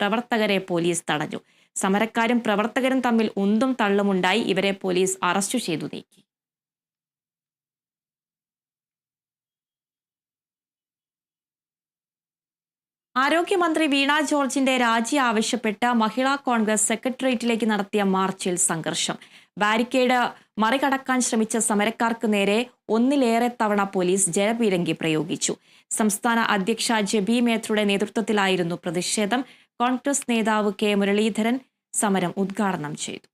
പ്രവർത്തകരെ പോലീസ് തടഞ്ഞു. സമരക്കാരും പ്രവർത്തകരും തമ്മിൽ ഉന്തും തള്ളുമുണ്ടായി. ഇവരെ പോലീസ് അറസ്റ്റ് ചെയ്തു നീക്കി. ആരോഗ്യമന്ത്രി വീണ ജോർജിന്റെ രാജി ആവശ്യപ്പെട്ട് മഹിളാ കോൺഗ്രസ് സെക്രട്ടേറിയറ്റിലേക്ക് നടത്തിയ മാർച്ചിൽ സംഘർഷം. ബാരിക്കേഡ് മറികടക്കാൻ ശ്രമിച്ച സമരക്കാർക്ക് നേരെ ഒന്നിലേറെ തവണ പോലീസ് ജലപീരങ്കി പ്രയോഗിച്ചു. സംസ്ഥാന അധ്യക്ഷ ജെബി മേത്തറുടെ നേതൃത്വത്തിലായിരുന്നു പ്രതിഷേധം. കോൺഗ്രസ് നേതാവ് കെ മുരളീധരൻ സമരം ഉദ്ഘാടനം ചെയ്തു.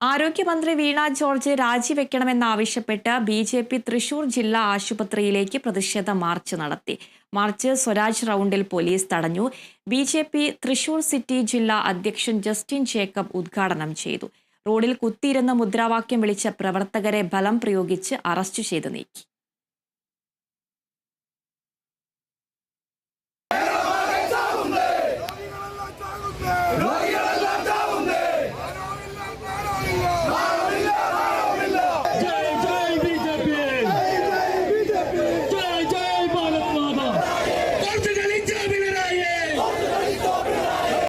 ആരോഗ്യമന്ത്രി വീണ ജോർജ് രാജിവെക്കണമെന്നാവശ്യപ്പെട്ട് BJP തൃശൂർ ജില്ലാ ആശുപത്രിയിലേക്ക് പ്രതിഷേധ മാർച്ച് നടത്തി. മാർച്ച് സ്വരാജ് റൗണ്ടിൽ പോലീസ് തടഞ്ഞു. BJP തൃശൂർ സിറ്റി ജില്ലാ അധ്യക്ഷൻ ജസ്റ്റിൻ ജേക്കബ് ഉദ്ഘാടനം ചെയ്തു. റോഡിൽ കുത്തിയിരുന്ന് മുദ്രാവാക്യം വിളിച്ച പ്രവർത്തകരെ ബലം പ്രയോഗിച്ച് അറസ്റ്റ് ചെയ്ത് നീക്കി.